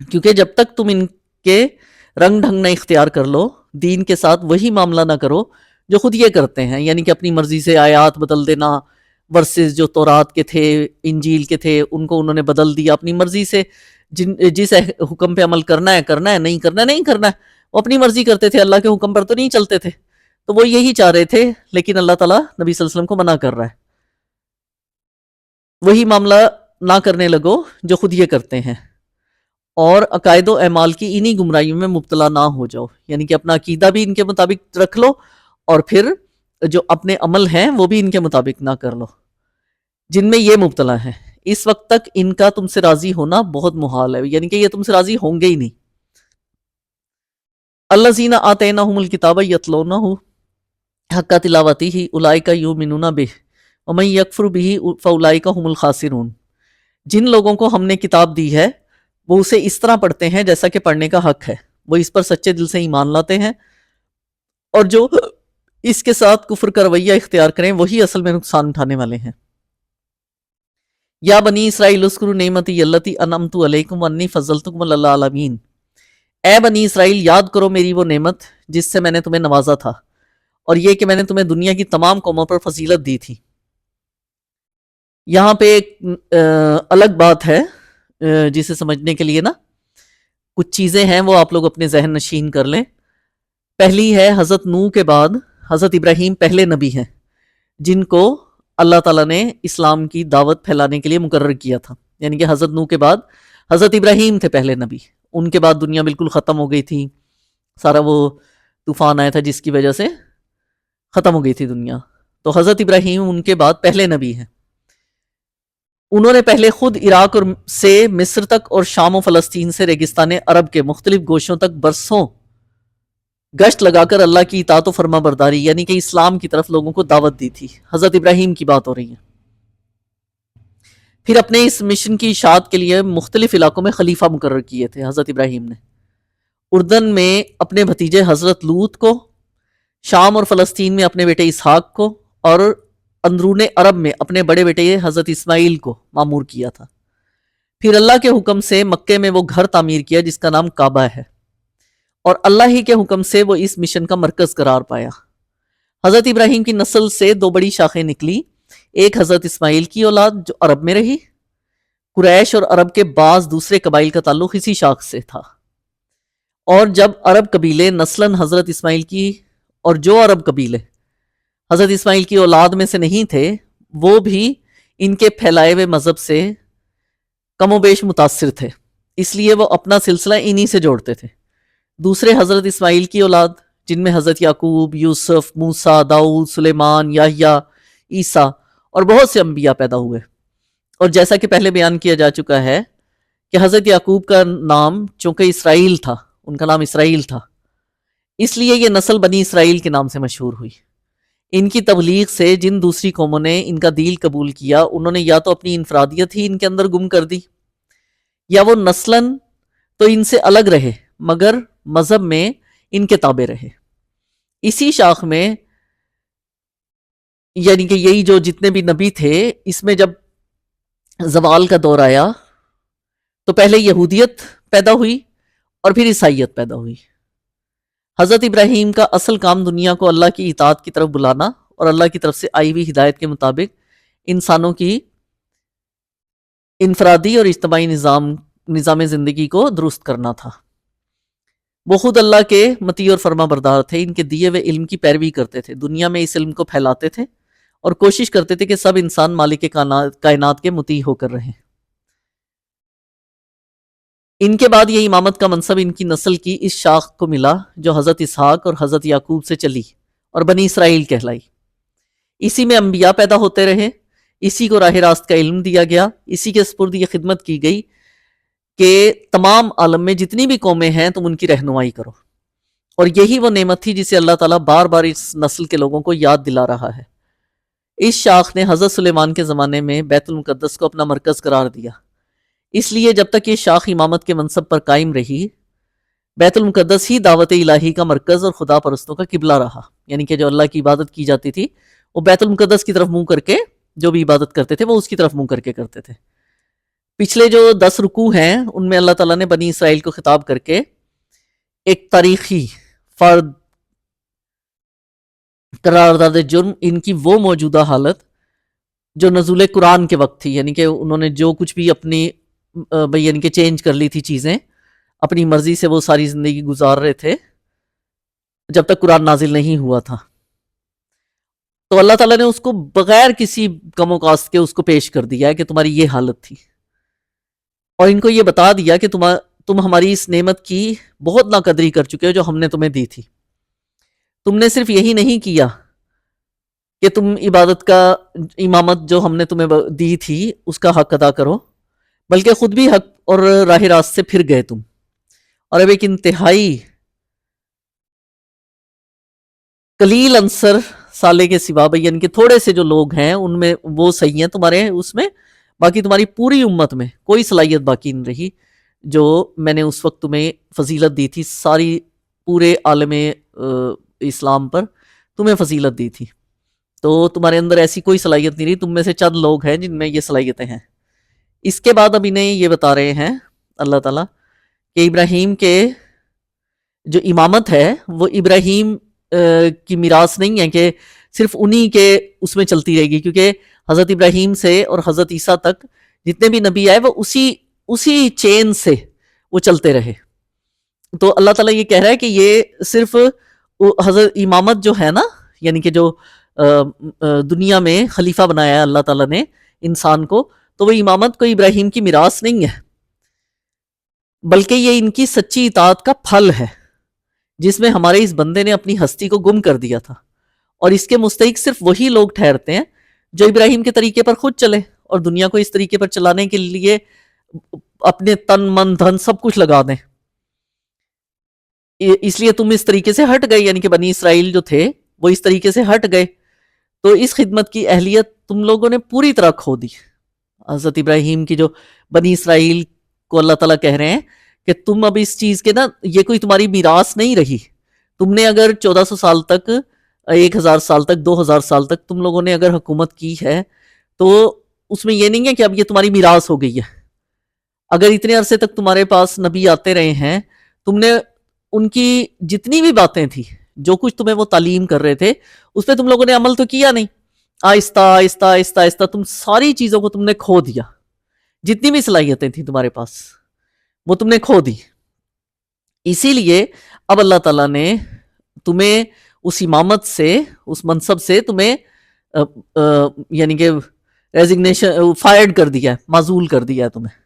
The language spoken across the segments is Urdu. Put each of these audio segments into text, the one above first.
کیونکہ جب تک تم ان کے رنگ ڈھنگ نہ اختیار کر لو، دین کے ساتھ وہی معاملہ نہ کرو جو خود یہ کرتے ہیں، یعنی کہ اپنی مرضی سے آیات بدل دینا، ورسز جو تورات کے تھے، انجیل کے تھے، ان کو انہوں نے بدل دیا اپنی مرضی سے، جس حکم پہ عمل کرنا ہے، نہیں کرنا ہے، وہ اپنی مرضی کرتے تھے، اللہ کے حکم پر تو نہیں چلتے تھے. تو وہ یہی چاہ رہے تھے، لیکن اللہ تعالیٰ نبی صلی اللہ علیہ وسلم کو منع کر رہا ہے، وہی معاملہ نہ کرنے لگو جو خود یہ کرتے ہیں، اور عقائد و اعمال کی انہی گمراہیوں میں مبتلا نہ ہو جاؤ، یعنی کہ اپنا عقیدہ بھی ان کے مطابق رکھ لو، اور پھر جو اپنے عمل ہیں وہ بھی ان کے مطابق نہ کر لو جن میں یہ مبتلا ہیں. اس وقت تک ان کا تم سے راضی ہونا بہت محال ہے، یعنی کہ یہ تم سے راضی ہوں گے ہی نہیں. الذین آتیناہم الکتاب یتلونہ حق تلاوتہ اولئک یؤمنون بہ ومن یکفر بہ فاولئک هم الخاسرون. جن لوگوں کو ہم نے کتاب دی ہے وہ اسے اس طرح پڑھتے ہیں جیسا کہ پڑھنے کا حق ہے، وہ اس پر سچے دل سے ایمان لاتے ہیں، اور جو اس کے ساتھ کفر کا رویہ اختیار کریں وہی اصل میں نقصان اٹھانے والے ہیں. یا بنی اسرائیل اذکروا نعمتی التی انعمت علیکم وانی فضلتکم علی العالمین. اے بنی اسرائیل یاد کرو میری وہ نعمت جس سے میں نے تمہیں نوازا تھا، اور یہ کہ میں نے تمہیں دنیا کی تمام قوموں پر فضیلت دی تھی. یہاں پہ ایک الگ بات ہے جسے سمجھنے کے لیے نا کچھ چیزیں ہیں وہ آپ لوگ اپنے ذہن نشین کر لیں. پہلی ہے حضرت نوح کے بعد حضرت ابراہیم پہلے نبی ہیں جن کو اللہ تعالیٰ نے اسلام کی دعوت پھیلانے کے لیے مقرر کیا تھا، یعنی کہ حضرت نوح کے بعد حضرت ابراہیم تھے پہلے نبی. ان کے بعد دنیا بالکل ختم ہو گئی تھی، سارا وہ طوفان آیا تھا جس کی وجہ سے ختم ہو گئی تھی دنیا. تو حضرت ابراہیم ان کے بعد پہلے نبی ہیں. انہوں نے پہلے خود عراق اور سے مصر تک اور شام و فلسطین سے ریگستان عرب کے مختلف گوشوں تک برسوں گشت لگا کر اللہ کی اطاعت و فرما برداری یعنی کہ اسلام کی طرف لوگوں کو دعوت دی تھی. حضرت ابراہیم کی بات ہو رہی ہے. پھر اپنے اس مشن کی اشاعت کے لیے مختلف علاقوں میں خلیفہ مقرر کیے تھے حضرت ابراہیم نے. اردن میں اپنے بھتیجے حضرت لوط کو، شام اور فلسطین میں اپنے بیٹے اسحاق کو، اور اندرون عرب میں اپنے بڑے بیٹے حضرت اسماعیل کو مامور کیا تھا. پھر اللہ کے حکم سے مکے میں وہ گھر تعمیر کیا جس کا نام کعبہ ہے، اور اللہ ہی کے حکم سے وہ اس مشن کا مرکز قرار پایا. حضرت ابراہیم کی نسل سے دو بڑی شاخیں نکلی، ایک حضرت اسماعیل کی اولاد جو عرب میں رہی. قریش اور عرب کے بعض دوسرے قبائل کا تعلق اسی شاخ سے تھا، اور جب عرب قبیلے نسلاً حضرت اسماعیل کی، اور جو عرب قبیلے حضرت اسماعیل کی اولاد میں سے نہیں تھے وہ بھی ان کے پھیلائے ہوئے مذہب سے کم و بیش متاثر تھے، اس لیے وہ اپنا سلسلہ انہی سے جوڑتے تھے. دوسرے حضرت اسماعیل کی اولاد جن میں حضرت یعقوب، یوسف، موسیٰ، داؤد، سلیمان، یحییٰ، عیسیٰ اور بہت سے انبیاء پیدا ہوئے. اور جیسا کہ پہلے بیان کیا جا چکا ہے کہ حضرت یعقوب کا نام چونکہ اسرائیل تھا، ان کا نام اسرائیل تھا، اس لیے یہ نسل بنی اسرائیل کے نام سے مشہور ہوئی. ان کی تبلیغ سے جن دوسری قوموں نے ان کا دین قبول کیا انہوں نے یا تو اپنی انفرادیت ہی ان کے اندر گم کر دی، یا وہ نسلاً تو ان سے الگ رہے مگر مذہب میں ان کے تابع رہے. اسی شاخ میں یعنی کہ یہی جو جتنے بھی نبی تھے اس میں جب زوال کا دور آیا تو پہلے یہودیت پیدا ہوئی اور پھر عیسائیت پیدا ہوئی. حضرت ابراہیم کا اصل کام دنیا کو اللہ کی اطاعت کی طرف بلانا اور اللہ کی طرف سے آئی ہوئی ہدایت کے مطابق انسانوں کی انفرادی اور اجتماعی نظام زندگی کو درست کرنا تھا. وہ خود اللہ کے مطیع اور فرما بردار تھے، ان کے دیے ہوئے علم کی پیروی کرتے تھے، دنیا میں اس علم کو پھیلاتے تھے اور کوشش کرتے تھے کہ سب انسان مالک کائنات کے مطیع ہو کر رہیں. ان کے بعد یہ امامت کا منصب ان کی نسل کی اس شاخ کو ملا جو حضرت اسحاق اور حضرت یعقوب سے چلی اور بنی اسرائیل کہلائی. اسی میں انبیاء پیدا ہوتے رہے، اسی کو راہ راست کا علم دیا گیا، اسی کے سپرد یہ خدمت کی گئی کہ تمام عالم میں جتنی بھی قومیں ہیں تم ان کی رہنمائی کرو. اور یہی وہ نعمت تھی جسے اللہ تعالیٰ بار بار اس نسل کے لوگوں کو یاد دلا رہا ہے. اس شاخ نے حضرت سلیمان کے زمانے میں بیت المقدس کو اپنا مرکز قرار دیا، اس لیے جب تک یہ شاخ امامت کے منصب پر قائم رہی بیت المقدس ہی دعوت الہی کا مرکز اور خدا پرستوں کا قبلہ رہا. یعنی کہ جو اللہ کی عبادت کی جاتی تھی وہ بیت المقدس کی طرف منہ کر کے، جو بھی عبادت کرتے تھے وہ اس کی طرف منہ کر کے کرتے تھے. پچھلے جو 10 رکوع ہیں ان میں اللہ تعالیٰ نے بنی اسرائیل کو خطاب کر کے ایک تاریخی فرد قرار داد جرم، ان کی وہ موجودہ حالت جو نزول قرآن کے وقت تھی، یعنی کہ انہوں نے جو کچھ بھی اپنی یعنی کہ چینج کر لی تھی چیزیں، اپنی مرضی سے وہ ساری زندگی گزار رہے تھے جب تک قرآن نازل نہیں ہوا تھا. تو اللہ تعالیٰ نے اس کو بغیر کسی کم و کاست کے اس کو پیش کر دیا ہے کہ تمہاری یہ حالت تھی، اور ان کو یہ بتا دیا کہ تم ہماری اس نعمت کی بہت ناقدری کر چکے ہو جو ہم نے تمہیں دی تھی. تم نے صرف یہی نہیں کیا کہ تم عبادت کا امامت جو ہم نے تمہیں دی تھی اس کا حق ادا کرو، بلکہ خود بھی حق اور راہ راست سے پھر گئے تم. اور اب ایک انتہائی قلیل عنصر سالے کے سوا، یعنی کہ تھوڑے سے جو لوگ ہیں ان میں وہ صحیح ہیں تمہارے اس میں، باقی تمہاری پوری امت میں کوئی صلاحیت باقی نہیں رہی جو میں نے اس وقت تمہیں فضیلت دی تھی. ساری پورے عالم اسلام پر تمہیں فضیلت دی تھی، تو تمہارے اندر ایسی کوئی صلاحیت نہیں رہی. تم میں سے چند لوگ ہیں جن میں یہ صلاحیتیں ہیں. اس کے بعد اب انہیں یہ بتا رہے ہیں اللہ تعالیٰ کہ ابراہیم کے جو امامت ہے وہ ابراہیم کی میراث نہیں ہے کہ صرف انہی کے اس میں چلتی رہے گی، کیونکہ حضرت ابراہیم سے اور حضرت عیسیٰ تک جتنے بھی نبی آئے وہ اسی چین سے وہ چلتے رہے. تو اللہ تعالیٰ یہ کہہ رہا ہے کہ یہ صرف حضرت امامت جو ہے نا، یعنی کہ جو دنیا میں خلیفہ بنایا ہے اللہ تعالیٰ نے انسان کو، تو وہ امامت کوئی ابراہیم کی میراث نہیں ہے، بلکہ یہ ان کی سچی اطاعت کا پھل ہے جس میں ہمارے اس بندے نے اپنی ہستی کو گم کر دیا تھا. اور اس کے مستحق صرف وہی لوگ ٹھہرتے ہیں جو ابراہیم کے طریقے پر خود چلے اور دنیا کو اس طریقے پر چلانے کے لیے اپنے تن من دھن سب کچھ لگا دیں. اس لیے تم اس طریقے سے ہٹ گئے، یعنی کہ بنی اسرائیل جو تھے وہ اس طریقے سے ہٹ گئے، تو اس خدمت کی اہلیت تم لوگوں نے پوری طرح کھو دی. حضرت ابراہیم کی جو بنی اسرائیل کو اللہ تعالیٰ کہہ رہے ہیں کہ تم اب اس چیز کے نا، یہ کوئی تمہاری میراث نہیں رہی. تم نے اگر 1400 سال تک، 1000 سال تک، 2000 سال تک تم لوگوں نے اگر حکومت کی ہے تو اس میں یہ نہیں ہے کہ اب یہ تمہاری میراث ہو گئی ہے. اگر اتنے عرصے تک تمہارے پاس نبی آتے رہے ہیں، تم نے ان کی جتنی بھی باتیں تھی، جو کچھ تمہیں وہ تعلیم کر رہے تھے، اس پہ تم لوگوں نے عمل تو کیا نہیں. آہستہ آہستہ آہستہ آہستہ تم ساری چیزوں کو تم نے کھو دیا. جتنی بھی صلاحیتیں تھیں تمہارے پاس وہ تم نے کھو دی. اسی لیے اب اللہ تعالیٰ نے تمہیں اس امامت سے، اس منصب سے تمہیں یعنی کہ ریزگنیشن، فائرڈ کر دیا ہے، معزول کر دیا ہے تمہیں.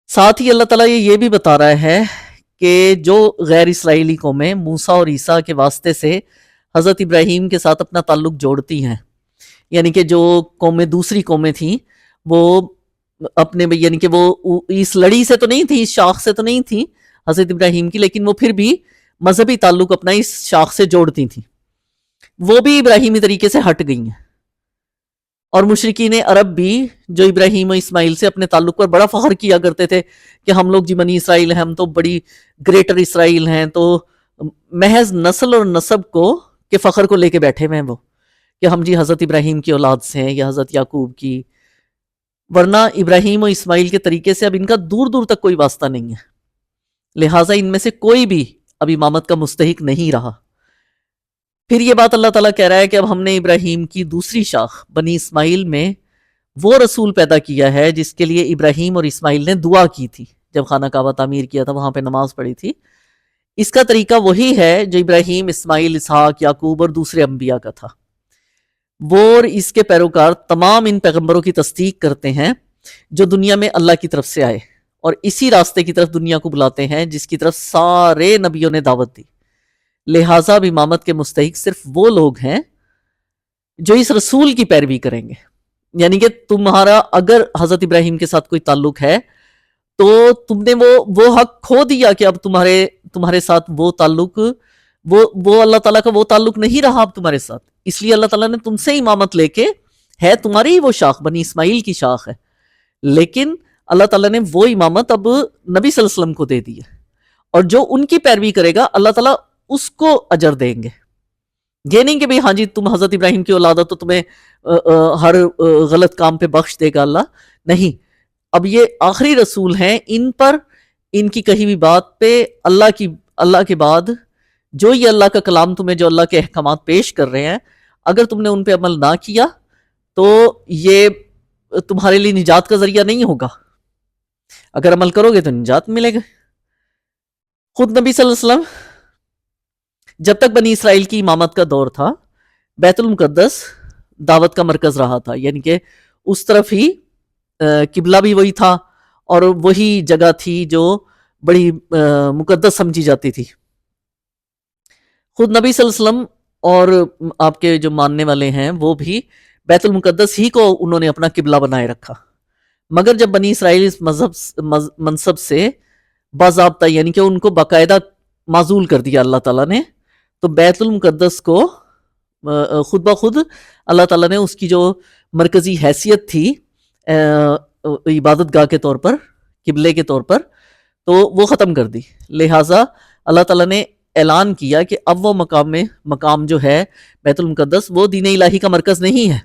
ساتھ ہی اللہ تعالیٰ یہ بھی بتا رہا ہے کہ جو غیر اسرائیلی قومیں موسیٰ اور عیسیٰ کے واسطے سے حضرت ابراہیم کے ساتھ اپنا تعلق جوڑتی ہیں، یعنی کہ جو قومیں دوسری قومیں تھیں وہ اپنے، یعنی کہ وہ اس لڑی سے تو نہیں تھی، اس شاخ سے تو نہیں تھی حضرت ابراہیم کی، لیکن وہ پھر بھی مذہبی تعلق اپنا اس شاخ سے جوڑتی تھیں، وہ بھی ابراہیمی طریقے سے ہٹ گئی ہیں. اور مشرکین عرب بھی جو ابراہیم و اسماعیل سے اپنے تعلق پر بڑا فخر کیا کرتے تھے کہ ہم لوگ جی بنی اسرائیل ہیں، ہم تو بڑی گریٹر اسرائیل ہیں، تو محض نسل اور نسب کو کے فخر کو لے کے بیٹھے ہوئے ہیں وہ کہ ہم جی حضرت ابراہیم کی اولاد سے ہیں یا حضرت یعقوب کی، ورنہ ابراہیم و اسماعیل کے طریقے سے اب ان کا دور دور تک کوئی واسطہ نہیں ہے. لہٰذا ان میں سے کوئی بھی اب امامت کا مستحق نہیں رہا. پھر یہ بات اللہ تعالیٰ کہہ رہا ہے کہ اب ہم نے ابراہیم کی دوسری شاخ بنی اسماعیل میں وہ رسول پیدا کیا ہے جس کے لیے ابراہیم اور اسماعیل نے دعا کی تھی جب خانہ کعبہ تعمیر کیا تھا، وہاں پہ نماز پڑھی تھی. اس کا طریقہ وہی ہے جو ابراہیم، اسماعیل، اسحاق، یعقوب اور دوسرے انبیاء کا تھا. وہ اور اس کے پیروکار تمام ان پیغمبروں کی تصدیق کرتے ہیں جو دنیا میں اللہ کی طرف سے آئے، اور اسی راستے کی طرف دنیا کو بلاتے ہیں جس کی طرف سارے نبیوں نے دعوت دی. لہٰذا اب امامت کے مستحق صرف وہ لوگ ہیں جو اس رسول کی پیروی کریں گے. یعنی کہ تمہارا اگر حضرت ابراہیم کے ساتھ کوئی تعلق ہے تو تم نے وہ حق کھو دیا کہ اب تمہارے ساتھ وہ تعلق، وہ اللہ تعالیٰ کا وہ تعلق نہیں رہا اب تمہارے ساتھ. اس لیے اللہ تعالیٰ نے تم سے امامت لے کے، ہے تمہاری ہی وہ شاخ، بنی اسماعیل کی شاخ ہے، لیکن اللہ تعالیٰ نے وہ امامت اب نبی صلی اللہ علیہ وسلم کو دے دی ہے، اور جو ان کی پیروی کرے گا اللہ تعالیٰ اس کو اجر دیں گے. یہ نہیں کہ بھئی ہاں جی تم حضرت ابراہیم کی اولاد ہو تو تمہیں ہر غلط کام پہ بخش دے گا اللہ، نہیں. اب یہ آخری رسول ہیں، ان پر ان کی کہی ہوئی بات پہ اللہ کے بعد جو یہ اللہ کا کلام تمہیں جو اللہ کے احکامات پیش کر رہے ہیں، اگر تم نے ان پہ عمل نہ کیا تو یہ تمہارے لیے نجات کا ذریعہ نہیں ہوگا، اگر عمل کرو گے تو نجات ملے گا۔ خود نبی صلی اللہ علیہ وسلم جب تک بنی اسرائیل کی امامت کا دور تھا، بیت المقدس دعوت کا مرکز رہا تھا، یعنی کہ اس طرف ہی قبلہ بھی وہی تھا اور وہی جگہ تھی جو بڑی مقدس سمجھی جاتی تھی۔ خود نبی صلی اللہ علیہ وسلم اور آپ کے جو ماننے والے ہیں وہ بھی بیت المقدس ہی کو انہوں نے اپنا قبلہ بنائے رکھا، مگر جب بنی اسرائیل اس منصب سے باضابطہ یعنی کہ ان کو باقاعدہ معزول کر دیا اللہ تعالیٰ نے، تو بیت المقدس کو خود بخود اللہ تعالیٰ نے اس کی جو مرکزی حیثیت تھی عبادت گاہ کے طور پر، قبلے کے طور پر، تو وہ ختم کر دی۔ لہٰذا اللہ تعالیٰ نے اعلان کیا کہ اب وہ مقام جو ہے بیت المقدس وہ دین الہی کا مرکز نہیں ہے،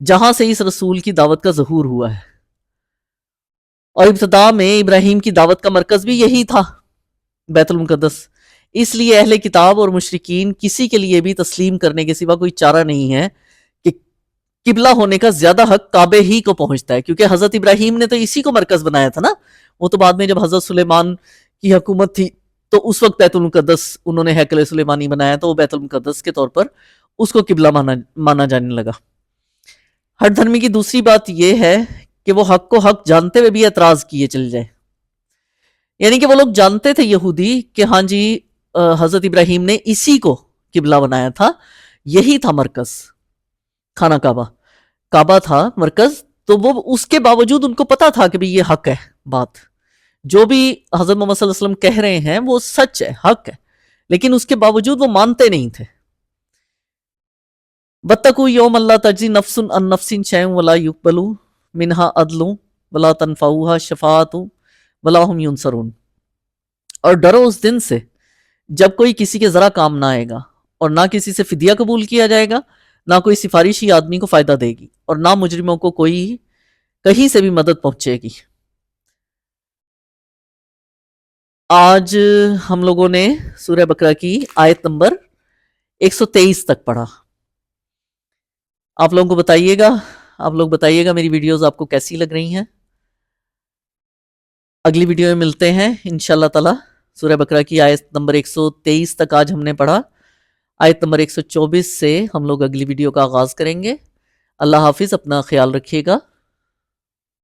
جہاں سے اس رسول کی دعوت کا ظہور ہوا ہے، اور ابتدا میں ابراہیم کی دعوت کا مرکز بھی یہی تھا، بیت المقدس۔ اس لیے اہل کتاب اور مشرکین کسی کے لیے بھی تسلیم کرنے کے سوا کوئی چارہ نہیں ہے کہ قبلہ ہونے کا زیادہ حق کعبے ہی کو پہنچتا ہے، کیونکہ حضرت ابراہیم نے تو اسی کو مرکز بنایا تھا نا۔ وہ تو بعد میں جب حضرت سلیمان کی حکومت تھی تو اس وقت بیت المقدس انہوں نے ہیکل سلیمانی بنایا، تو وہ بیت المقدس کے طور پر اس کو قبلہ مانا جانے لگا۔ ہر دھرمی کی دوسری بات یہ ہے کہ وہ حق کو حق جانتے ہوئے بھی اعتراض کیے چل جائے، یعنی کہ وہ لوگ جانتے تھے یہودی کہ ہاں جی حضرت ابراہیم نے اسی کو قبلہ بنایا تھا، یہی تھا مرکز، خانہ کعبہ تھا مرکز، تو وہ اس کے باوجود ان کو پتا تھا کہ بھی یہ حق ہے، بات جو بھی حضرت محمد صلی اللہ علیہ وسلم کہہ رہے ہیں وہ سچ ہے، حق ہے، لیکن اس کے باوجود وہ مانتے نہیں تھے۔ وَاتَّقُوا يَوْمًا لَا تَجْزِي نَفْسٌ عَن نَفْسٍ شَيْئًا وَلَا يُقْبَلُ مِنْهَا عَدْلٌ وَلَا تَنْفَعُهَا شَفَاعَةٌ وَلَا هُمْ يُنصَرُونَ، اور ڈرو اس دن سے جب کوئی کسی کے ذرا کام نہ آئے گا، اور نہ کسی سے فدیہ قبول کیا جائے گا، نہ کوئی سفارشی آدمی کو فائدہ دے گی، اور نہ مجرموں کو کوئی کہیں سے بھی مدد پہنچے گی۔ آج ہم لوگوں نے سورہ بقرہ کی آیت نمبر 123 تک پڑھا۔ آپ لوگوں کو بتائیے گا میری ویڈیوز آپ کو کیسی لگ رہی ہیں۔ اگلی ویڈیو میں ملتے ہیں انشاءاللہ تعالی۔ سورہ بقرہ کی آیت نمبر 123 تک آج ہم نے پڑھا، آیت نمبر 124 سے ہم لوگ اگلی ویڈیو کا آغاز کریں گے۔ اللہ حافظ، اپنا خیال رکھیے گا۔